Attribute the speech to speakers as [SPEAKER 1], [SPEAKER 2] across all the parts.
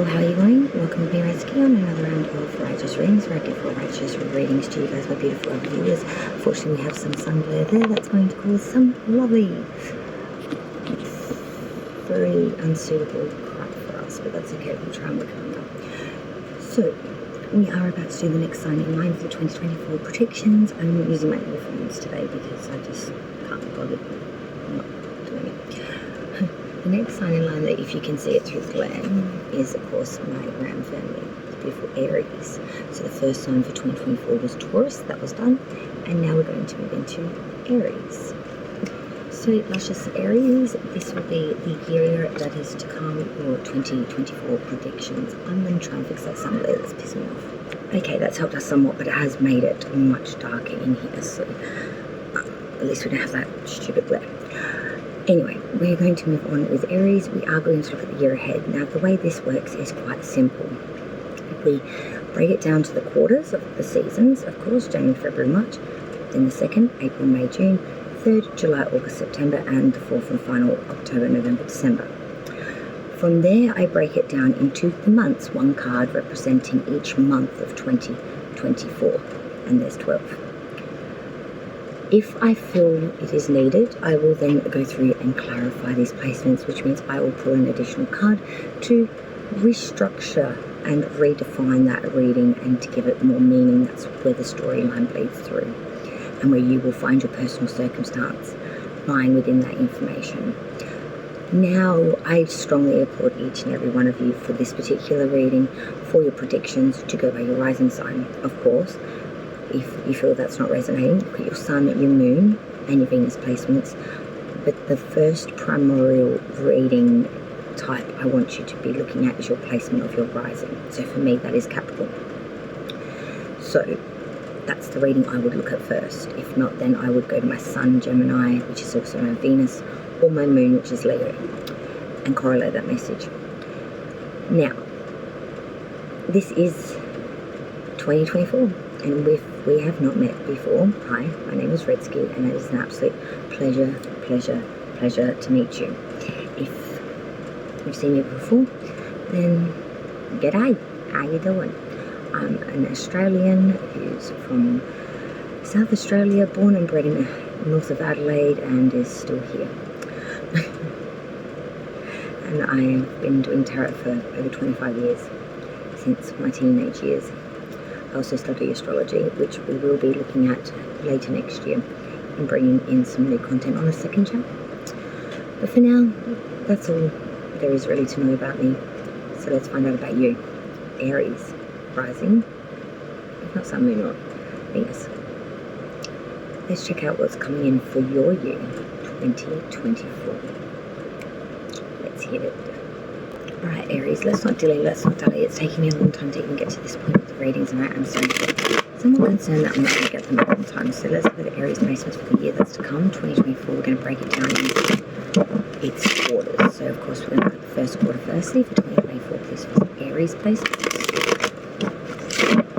[SPEAKER 1] Hello, how are you going? Welcome to me, Reski, on another round of Righteous Readings, where I give 4 righteous readings to you guys, my beautiful viewers. Fortunately, we have some sun glare there that's going to cause some lovely, very unsuitable crap for us, but that's okay, we'll try and work it on. So, we are about to do the next sign in line for the 2024 predictions. I'm using my earphones today because I just can't be bothered not doing it. The next sign in line, that if you can see it through the glare, is of course my Ram family, the beautiful Aries. So the first sign for 2024 was Taurus, that was done, and now we're going to move into Aries. So luscious Aries, this will be the year that is to come, your 2024 predictions. I'm going to try and fix that sun glare that's pissing me off. Okay, that's helped us somewhat, but it has made it much darker in here, so at least we don't have that stupid glare. Anyway, we're going to move on with Aries. We are going to look at the year ahead. Now, the way this works is quite simple. We break it down to the quarters of the seasons, of course, January, February, March, then the 2nd, April, May, June, 3rd, July, August, September, and the 4th and final, October, November, December. From there, I break it down into the months, one card representing each month of 2024, and there's 12. If I feel it is needed, I will then go through and clarify these placements, which means I will pull an additional card to restructure and redefine that reading and to give it more meaning. That's where the storyline bleeds through, and where you will find your personal circumstance lying within that information. Now, I strongly applaud each and every one of you for this particular reading, for your predictions, to go by your rising sign, of course. If you feel that's not resonating, look at your sun, your moon, and your Venus placements. But the first primordial reading type I want you to be looking at is your placement of your rising. So for me, that is Capricorn. So that's the reading I would look at first. If not, then I would go to my sun, Gemini, which is also my Venus, or my moon, which is Leo, and correlate that message. Now, this is 2024. And we have not met before. Hi, my name is Redsky, and it is an absolute pleasure to meet you. If you've seen me before, then g'day, how you doing? I'm an Australian who's from South Australia, born and bred in the north of Adelaide, and is still here. And I've been doing tarot for over 25 years, since my teenage years. I also study astrology, which we will be looking at later next year and bringing in some new content on a second channel. But for now, that's all there is really to know about me. So let's find out about you. Aries, rising, if not sun, moon, or Venus. Let's check out what's coming in for your year, 2024. Let's hit it. Alright, Aries, let's not delay, let's not delay. It's taking me a long time to even get to this point with the readings, and I am somewhat concerned that I'm not going to get them at one time. So let's look at the Aries placements for the year that's to come, 2024. We're going to break it down into its quarters. So, of course, we're going to look at the first quarter firstly for 2024. This was the Aries placements.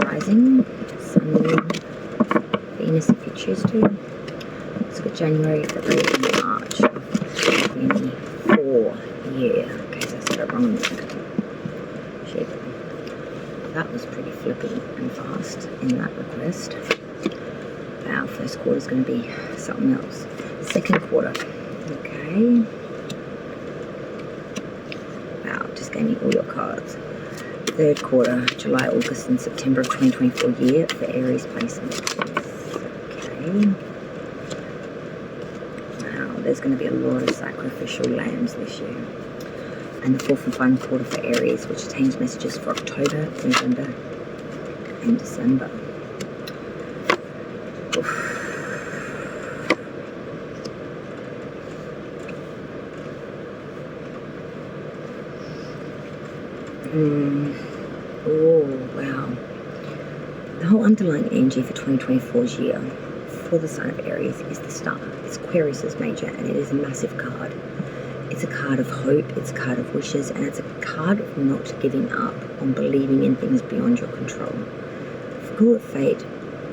[SPEAKER 1] Rising, Sun, Moon, Venus if you choose to. Let's look at January, February, and March of 2024 year. Wrong on the second. Shit. That was pretty flippy and fast in that request. Our first quarter is going to be something else. Second quarter. Okay. Wow, just gave me all your cards. Third quarter, July, August, and September of 2024 year for Aries placement. Okay. Wow, there's going to be a lot of sacrificial lambs this year. And the 4th and final quarter for Aries, which contains messages for October, November, and December. Oh, wow. The whole underlying energy for 2024's year for the sign of Aries is the star. It's Aquarius's major, and it is a massive card. It's a card of hope, it's a card of wishes, and it's a card of not giving up on believing in things beyond your control. Call it fate,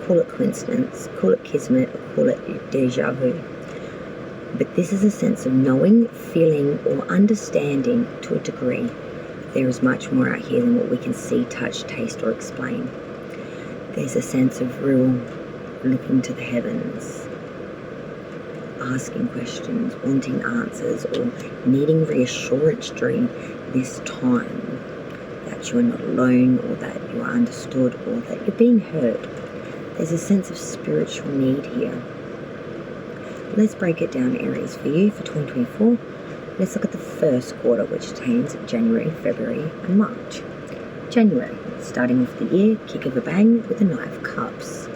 [SPEAKER 1] call it coincidence, call it kismet, or call it deja vu. But this is a sense of knowing, feeling, or understanding to a degree there is much more out here than what we can see, touch, taste, or explain. There's a sense of real looking to the heavens, asking questions, wanting answers, or needing reassurance during this time that you are not alone, or that you are understood, or that you're being heard. There's a sense of spiritual need here. Let's break it down, Aries, for you for 2024. Let's look at the first quarter, which contains January, February, and March. January, starting off the year, kick of a bang with the Knight of Cups.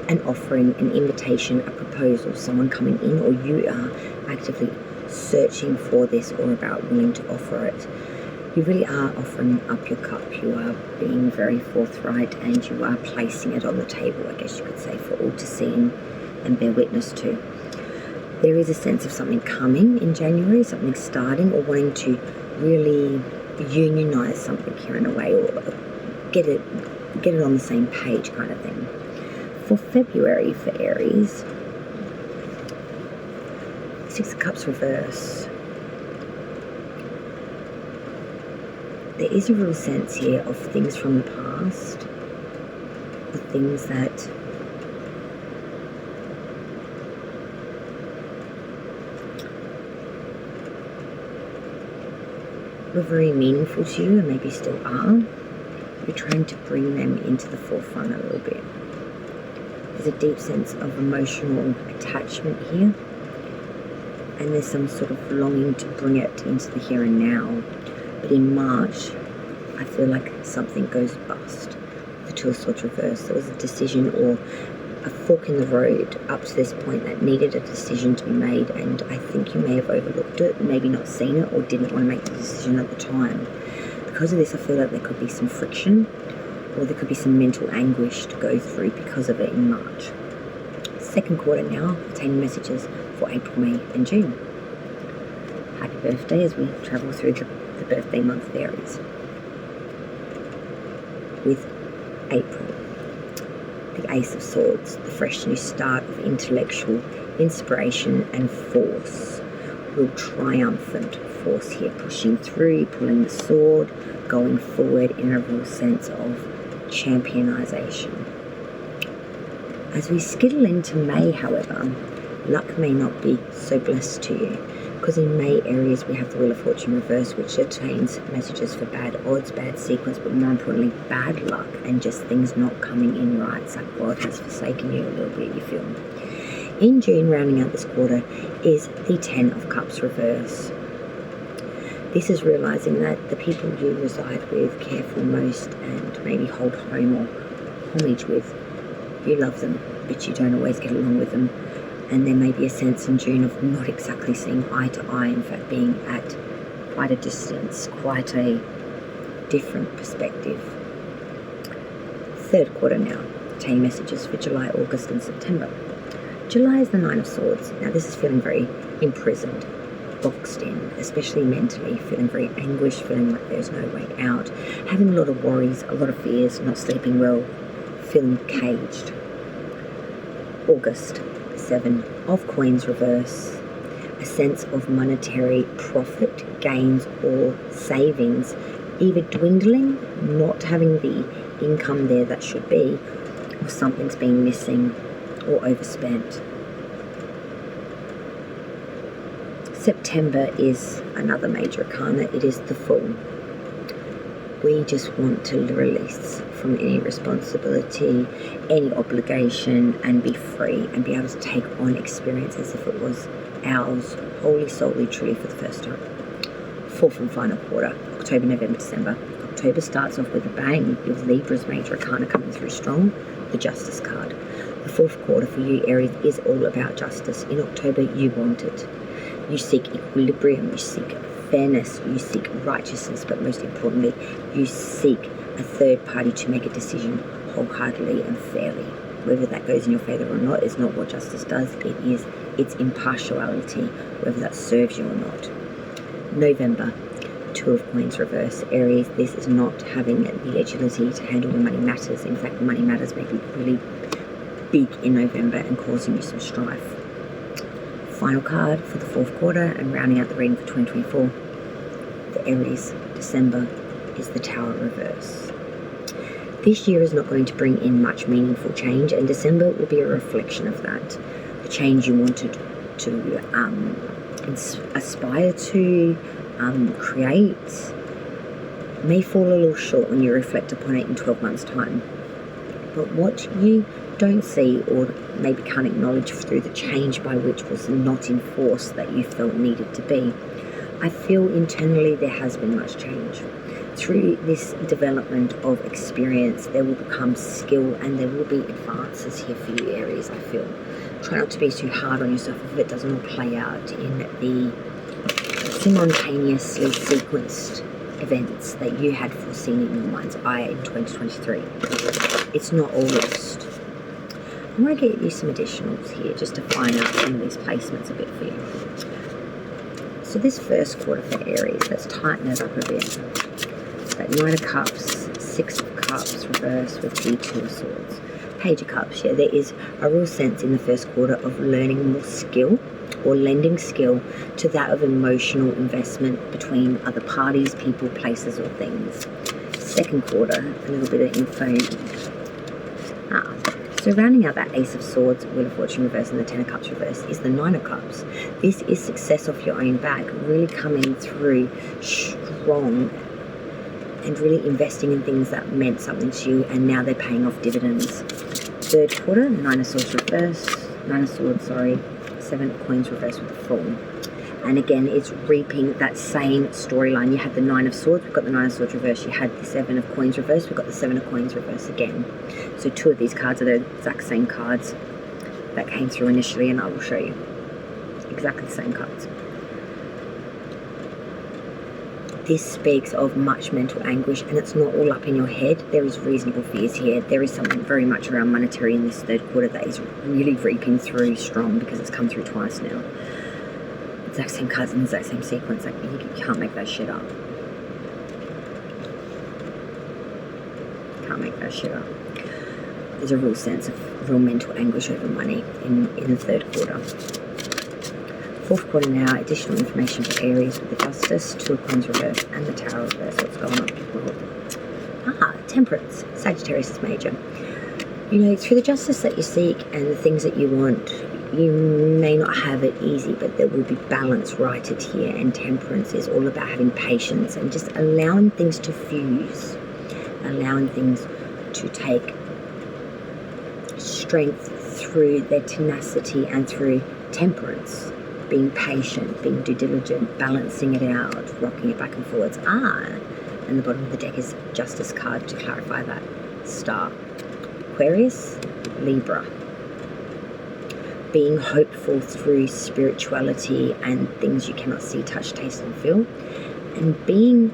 [SPEAKER 1] An offering, an invitation, a proposal, someone coming in, or you are actively searching for this or about willing to offer it. You really are offering up your cup. You are being very forthright and you are placing it on the table, I guess you could say, for all to see and bear witness to. There is a sense of something coming in January, something starting, or wanting to really unionize something here in a way, or get it on the same page kind of thing. For February, for Aries, Six of Cups reverse. There is a real sense here of things from the past, of things that were very meaningful to you and maybe still are. You're trying to bring them into the forefront a little bit. There's a deep sense of emotional attachment here, and there's some sort of longing to bring it into the here and now. But in March, I feel like something goes bust. The Two of Swords reverse. There was a decision or a fork in the road up to this point that needed a decision to be made, and I think you may have overlooked it, maybe not seen it, or didn't want to make the decision at the time. Because of this, I feel like there could be some friction, or there could be some mental anguish to go through because of it in March. Second quarter now, obtaining messages for April, May, and June. Happy birthday as we travel through the birthday month of Aries. With April, the Ace of Swords, the fresh new start of intellectual inspiration and force. Real triumphant force here, pushing through, pulling the sword, going forward in a real sense of championization. As we skittle into May, however, luck may not be so blessed to you, because in May, Aries, we have the Wheel of Fortune reverse, which contains messages for bad odds, bad sequence, but more importantly, bad luck, and just things not coming in right. It's like God has forsaken you a little bit, you feel. In June, rounding out this quarter, is the Ten of Cups reverse. This is realizing that the people you reside with, care for most, and maybe hold home or homage with, you love them, but you don't always get along with them. And there may be a sense in June of not exactly seeing eye to eye, in fact being at quite a distance, quite a different perspective. Third quarter now, obtaining messages for July, August and September. July is the Nine of Swords. Now this is feeling very imprisoned, boxed in, especially mentally, feeling very anguished, feeling like there's no way out, having a lot of worries, a lot of fears, not sleeping well, feeling caged. August, Seven of Coins reverse. A sense of monetary profit, gains or savings, either dwindling, not having the income there that should be, or something's been missing or overspent. September is another major arcana. It is the Fool. We just want to release from any responsibility, any obligation, and be free and be able to take on experience as if it was ours, wholly, solely, truly for the first time. Fourth and final quarter, October, November, December. October starts off with a bang with Libra's major arcana coming through strong, the Justice card. The fourth quarter for you, Aries, is all about justice. In October, you want it. You seek equilibrium, you seek fairness, you seek righteousness, but most importantly, you seek a third party to make a decision wholeheartedly and fairly. Whether that goes in your favour or not is not what justice does. It is its impartiality, whether that serves you or not. November, Two of Coins reverse. Aries, this is not having the agility to handle your money matters. In fact, money matters may be really big in November and causing you some strife. Final card for the fourth quarter and rounding out the reading for 2024 for Aries, December, is the Tower reverse. This year is not going to bring in much meaningful change, and December will be a reflection of that. The change you wanted to aspire to create may fall a little short when you reflect upon it in 12 months' time. But what you don't see or maybe can't acknowledge through the change by which was not in force that you felt needed to be, I feel internally there has been much change. Through this development of experience, there will become skill and there will be advances here for you, Aries, I feel. Try not to be too hard on yourself if it doesn't all play out in the simultaneously sequenced events that you had foreseen in your mind's eye in 2023. It's not all lost. I want to get you some additionals here just to find out some of these placements a bit for you. So this first quarter for Aries, let's tighten it up a bit. That Knight of Cups, Six of Cups reverse with the Two of Swords. Page of Cups, yeah, there is a real sense in the first quarter of learning more skill or lending skill to that of emotional investment between other parties, people, places or things. Second quarter, a little bit of info. So rounding out that Ace of Swords, Wheel of Fortune reverse and the Ten of Cups reverse is the Nine of Cups. This is success off your own back, really coming through strong and really investing in things that meant something to you, and now they're paying off dividends. Third quarter, Nine of Swords reverse, Seven of Coins reverse with the Fool. And again, it's reaping that same storyline. You had the Nine of Swords, we've got the Nine of Swords reverse. You had the Seven of Coins reverse, we've got the Seven of Coins reverse again. So two of these cards are the exact same cards that came through initially, and I will show you exactly the same cards. This speaks of much mental anguish, and it's not all up in your head. There is reasonable fears here. There is something very much around monetary in this third quarter that is really reaping through strong because it's come through twice now. Exact same cards in the exact same sequence. Like, you can't make that shit up. Can't make that shit up. There's a real sense of real mental anguish over money in the third quarter. Fourth quarter now, additional information for Aries with the Justice, Two of Coins reverse, and the Tower reverse. What's going on? Temperance. Sagittarius is major. You know, through the justice that you seek and the things that you want, you may not have it easy, but there will be balance righted here. And temperance is all about having patience and just allowing things to fuse, allowing things to take strength through their tenacity and through temperance. Being patient, being due diligent, balancing it out, rocking it back and forwards. And the bottom of the deck is Justice card to clarify that. Star. Aquarius, Libra. Being hopeful through spirituality and things you cannot see, touch, taste and feel. And being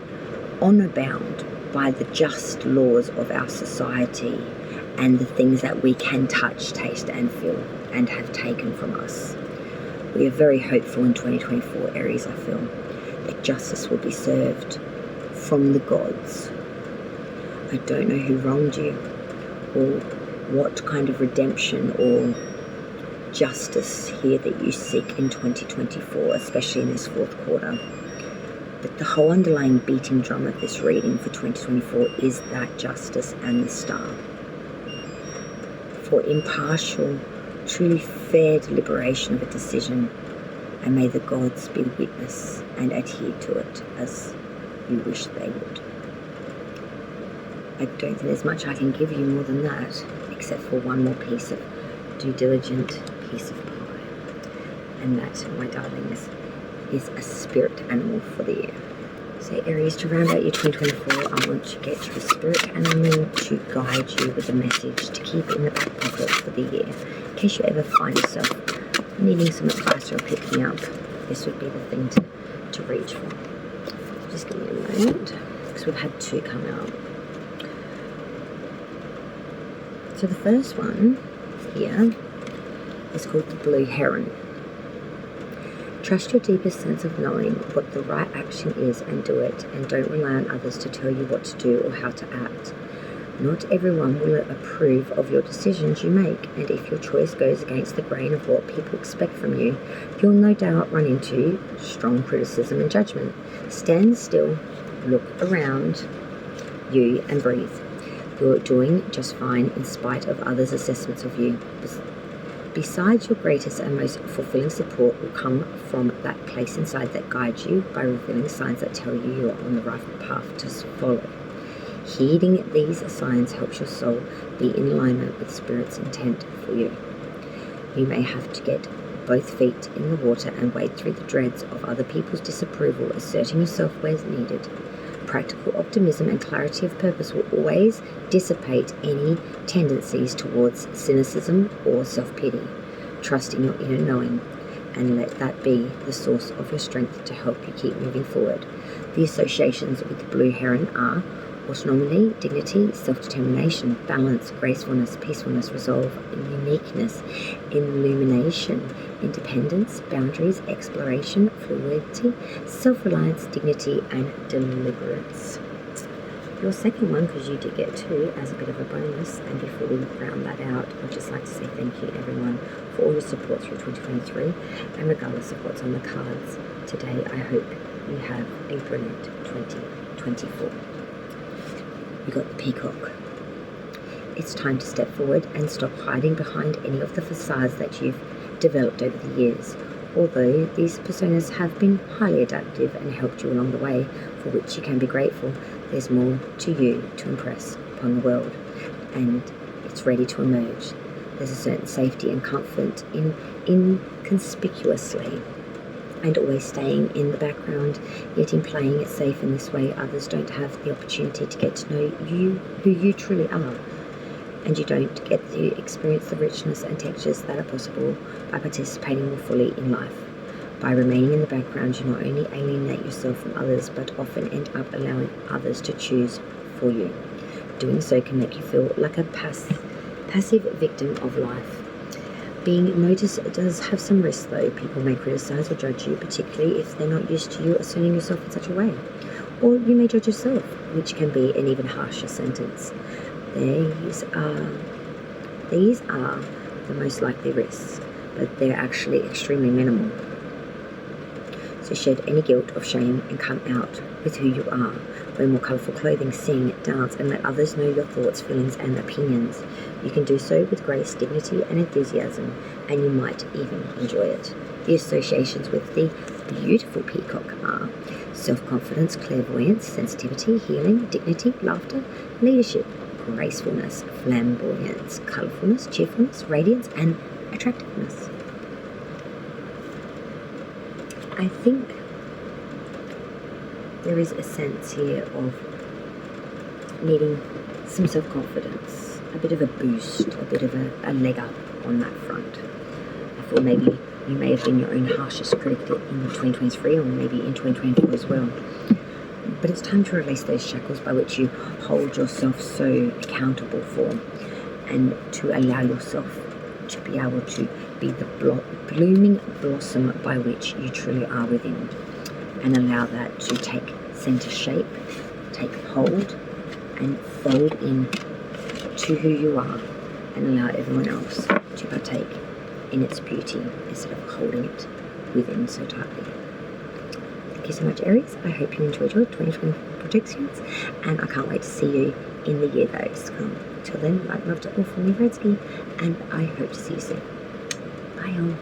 [SPEAKER 1] honor bound by the just laws of our society and the things that we can touch, taste and feel and have taken from us. We are very hopeful in 2024, Aries, I feel, that justice will be served from the gods. I don't know who wronged you or what kind of redemption or justice here that you seek in 2024, especially in this fourth quarter. But the whole underlying beating drum of this reading for 2024 is that justice and the star. For impartial, truly fair deliberation of a decision, and may the gods be witness and adhere to it as you wish they would. I don't think there's much I can give you more than that, except for one more piece of due diligent piece of pie. And that, my darlings, is a spirit animal for the year. So Aries, to round out your 2024, I want to get your spirit animal to guide you with a message to keep in the back pocket for the year. In case you ever find yourself needing some advice or pick me up, this would be the thing to reach for. Just give me a moment, because we've had two come out. So the first one here is called the Blue Heron. Trust your deepest sense of knowing what the right action is and do it, and don't rely on others to tell you what to do or how to act. Not everyone will approve of your decisions you make, and if your choice goes against the grain of what people expect from you, you'll no doubt run into strong criticism and judgment. Stand still, look around, you and breathe. You're doing just fine in spite of others' assessments of you. Besides, your greatest and most fulfilling support will come from that place inside that guides you by revealing signs that tell you you're on the right path to follow. Heeding these signs helps your soul be in alignment with Spirit's intent for you. You may have to get both feet in the water and wade through the dregs of other people's disapproval, asserting yourself where needed. Practical optimism and clarity of purpose will always dissipate any tendencies towards cynicism or self-pity. Trust in your inner knowing and let that be the source of your strength to help you keep moving forward. The associations with the blue heron are autonomy, dignity, self-determination, balance, gracefulness, peacefulness, resolve, uniqueness, illumination, independence, boundaries, exploration, fluidity, self-reliance, dignity, and deliverance. Your second one, because you did get 2 as a bit of a bonus, and before we round that out, I'd just like to say thank you everyone for all your support through 2023, and regardless of what's on the cards today, I hope you have a brilliant 2024. We got the Peacock. It's time to step forward and stop hiding behind any of the facades that you've developed over the years. Although these personas have been highly adaptive and helped you along the way, for which you can be grateful, there's more to you to impress upon the world, and it's ready to emerge. There's a certain safety and comfort in inconspicuously and always staying in the background, yet in playing it safe in this way, others don't have the opportunity to get to know you, who you truly are, and you don't get to experience the richness and textures that are possible by participating more fully in life. By remaining in the background, you not only alienate yourself from others, but often end up allowing others to choose for you. Doing so can make you feel like a passive victim of life. Being noticed does have some risks though. People may criticize or judge you, particularly if they're not used to you asserting yourself in such a way. Or you may judge yourself, which can be an even harsher sentence. These are the most likely risks, but they're actually extremely minimal. So shed any guilt of shame and come out with who you are. Wear more colourful clothing, sing, dance, and let others know your thoughts, feelings, and opinions. You can do so with grace, dignity, and enthusiasm, and you might even enjoy it. The associations with the beautiful Peacock are self-confidence, clairvoyance, sensitivity, healing, dignity, laughter, leadership, gracefulness, flamboyance, colourfulness, cheerfulness, radiance, and attractiveness. I think there is a sense here of needing some self-confidence, a bit of a boost, a bit of a leg up on that front. I feel maybe you may have been your own harshest critic in 2023 or maybe in 2024 as well. But it's time to release those shackles by which you hold yourself so accountable for, and to allow yourself to be able to be the blooming blossom by which you truly are within, and allow that to take center shape, take hold, and fold in to who you are, and allow everyone else to partake in its beauty instead of holding it within so tightly. Thank you so much, Aries. I hope you enjoyed your 2020 projections, and I can't wait to see you in the year that is to come. Till then, light love to all from me, Redsky, and I hope to see you soon. Bye all.